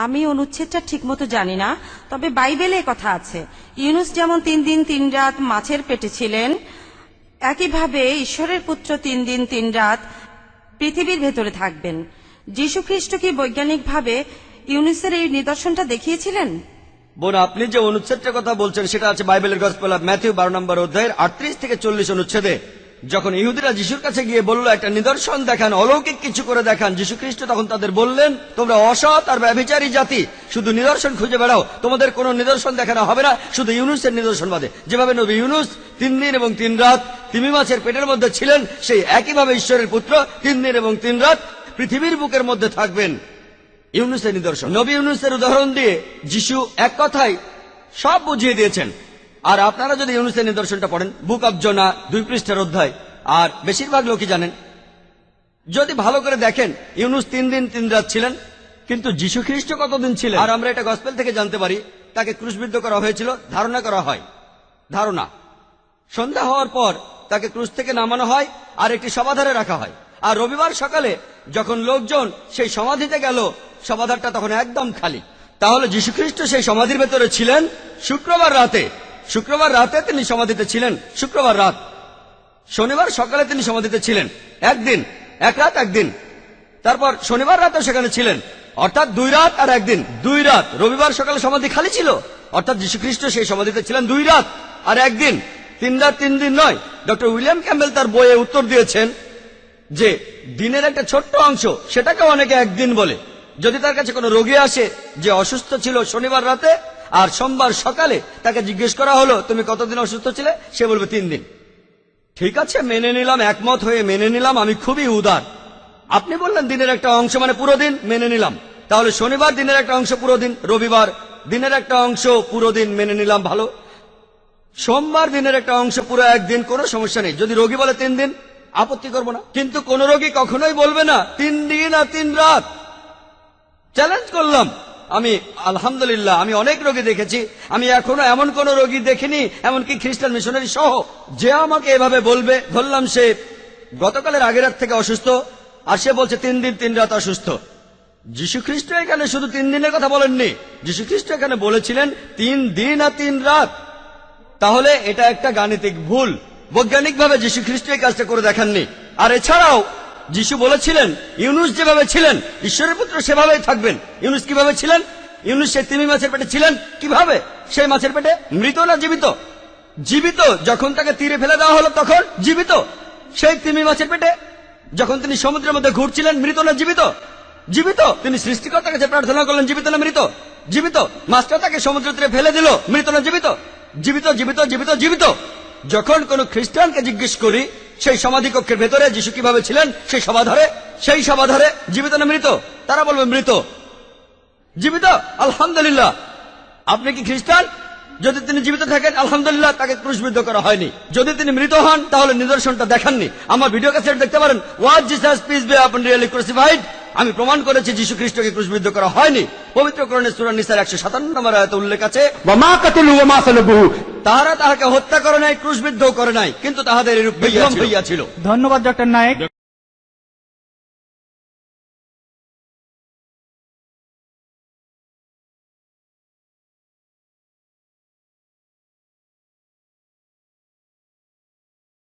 আমি অনুচ্ছেদটা ঠিকমতো জানি না, তবে বাইবেলে কথা আছে ইউনুস যেমন 3 দিন 3 রাত মাছের পেটে ছিলেন, একইভাবে ঈশ্বরের পুত্র 3 দিন 3 রাত পৃথিবীর ভেতরে থাকবেন। যীশু খ্রিস্ট কি বৈজ্ঞানিকভাবে ইউনুসের এই নিদর্শনটা দেখিয়েছিলেন? বোন, আপনি যে অনুচ্ছেদটার কথা বলছেন সেটা আছে বাইবেলের গসপেল অফ ম্যাথিউ 12 নম্বর অধ্যায়ের 38 থেকে 40 অনুচ্ছেদে। যখন ইহুদিরা যিশুর কাছে গিয়ে বলল একটা নিদর্শন দেখান, অলৌকিক কিছু করে দেখান, যীশু খ্রিস্ট তখন তাদের বললেন, তোমরা অসৎ আর ব্যভিচারী জাতি, শুধু নিদর্শন খুঁজে বেড়াও, তোমাদের কোনো নিদর্শন দেখানো হবে না, শুধু ইউনুসের নিদর্শন বাদে। যেভাবে নবী ইউনুস 3 দিন এবং 3 রাত তিমি মাছের পেটের মধ্যে ছিলেন, সেই একইভাবে ঈশ্বরের পুত্র 3 দিন এবং 3 রাত পৃথিবীর বুকের মধ্যে থাকবেন। ইউনুসের নিদর্শন, নবী ইউনুসের উদাহরণ দিয়ে যিশু এক কথায় সব বুঝিয়ে দিয়েছেন। আর আপনারা যদি ইউনুসের নিদর্শনটা পড়েন, বুক অব জোনা 2 পৃষ্ঠার অধ্যায়, আর বেশিরভাগ লোকই জানেন, যদি ভালো করে দেখেন ইউনুস 3 দিন 3 রাত ছিলেন, কিন্তু যীশু খ্রিস্ট কতদিন ছিলেন? আর আমরা এটা গসপেল থেকে জানতে পারি, তাকে ক্রুশবিদ্ধ করা হয়েছিল, ধারণা করা হয়, ধারণা সন্ধ্যা হওয়ার পর তাকে ক্রুশ থেকে নামানো হয় আর একটি সমাধারে রাখা হয়। আর রবিবার সকালে যখন লোকজন সেই সমাধিতে গেল, সমাধারটা তখন একদম খালি। তাহলে যীশুখ্রিস্ট সেই সমাধির ভেতরে ছিলেন শুক্রবার রাতে। শুক্রবার রাতে তিনি সমাধিতে ছিলেন, শুক্রবার রাত। শনিবার সকালে তিনি সমাধিতে ছিলেন, একদিন, এক রাত একদিন। তারপর শনিবার রাতে সেখানে ছিলেন, অর্থাৎ 2 রাত আর একদিন, 2 রাত। রবিবার সকালে সমাধি খালি ছিল, অর্থাৎ যীশুখ্রিস্ট সেই সমাধিতে ছিলেন 2 রাত আর একদিন, 3 রাত 3 দিন নয়। ডক্টর উইলিয়াম ক্যাম্বেল তার বইয়ে উত্তর দিয়েছেন যে দিনের একটা ছোট্ট অংশ, সেটাকে অনেকে একদিন বলে। যদি তার কাছে কোনো রোগী আসে যে অসুস্থ ছিল শনিবার রাতে আর সোমবার সকালে, তাকে জিজ্ঞেস করা হলো তুমি কতদিন অসুস্থ ছিলে, সে বলবে 3 দিন। ঠিক আছে, মেনে নিলাম, একমত হয়ে মেনে নিলাম, আমি খুবই উদার। আপনি বললেন দিনের একটা অংশ মানে পুরো দিন, মেনে নিলাম। তাহলে শনিবার দিনের একটা অংশ পুরো দিন, রবিবার দিনের একটা অংশ পুরো দিন, মেনে নিলাম, ভালো। সোমবার দিনের একটা অংশ পুরো একদিন, কোনো সমস্যা নেই। যদি রোগী বলে 3 দিন, আপত্তি করব না। কিন্তু কোন রোগী কখনোই বলবে না 3 দিন আর 3 রাত। চ্যালেঞ্জ করলাম আমি, আলহামদুলিল্লাহ আমি অনেক রোগী দেখেছি, আমি এখনো এমন কোন রোগী দেখিনি, এমনকি খ্রিস্টান মিশনারি সহ, যে আমাকে এভাবে বলবে। ধরলাম সে গতকালের আগের রাত থেকে অসুস্থ, আর সে বলছে 3 দিন 3 রাত অসুস্থ। যীশু খ্রিস্ট এখানে শুধু 3 দিনের কথা বলেননি, যীশু খ্রিস্ট এখানে বলেছিলেন 3 দিন আর 3 রাত। তাহলে এটা একটা গাণিতিক ভুল, বৈজ্ঞানিকভাবে যীশু খ্রিস্ট এই কাজটা করে দেখাননি। আর এছাড়াও যিশু বলেছিলেন ইউনুস যেভাবে ছিলেন ঈশ্বরের পুত্র সেভাবেই থাকবেন। ইউনুস কিভাবে ছিলেন? ইউনুস সেই তিমি মাছের পেটে ছিলেন কিভাবে? সেই মাছের পেটে মৃত না জীবিত? জীবিত। যখন তাকে তীরে ফেলে দেওয়া হলো তখন জীবিত। সেই তিমি মাছের পেটে যখন তিনি সমুদ্রের মধ্যে ঘুরছিলেন, মৃত না জীবিত? জীবিত। তিনি সৃষ্টিকর্তার কাছে প্রার্থনা করলেন, জীবিত না মৃত? জীবিত। মাছটা তাকে সমুদ্র তীরে ফেলে দিল, মৃত না জীবিত? জীবিত, জীবিত, জীবিত, জীবিত। যখন কোন খ্রিস্টানকে জিজ্ঞেস করি সেই সমাধি কক্ষের ভেতরে যিশু কিভাবে ছিলেন, সেই সমাধারে জীবিত না মৃত, তারা বলবে মৃত। জীবিত, আলহামদুলিল্লাহ। আপনি কি খ্রিস্টান? যদি তিনি জীবিত থাকেন আলহামদুলিল্লাহ, তাকে ক্রুশবিদ্ধ করা হয়নি। যদি তিনি মৃত হন তাহলে নিদর্শনটা দেখাননি। আমার ভিডিও ক্যাসেট দেখতে পারেন, was Jesus peace be upon really crucified. আমি প্রমাণ করেছি যীশু খ্রিস্টকে ক্রুশবিদ্ধ করা হয়নি। পবিত্র কোরআনের সূরা নিসার 157 নম্বর আয়াতে উল্লেখ আছে, ওয়ামা কাতালু ওয়ামা সালাবুহু, তাহারা তাহাকে হত্যা করে নাই, ক্রুশবিদ্ধ করে নাই, কিন্তু তাহাদের এরূপ হইয়াছিল। ধন্যবাদ ডক্টর নায়েক।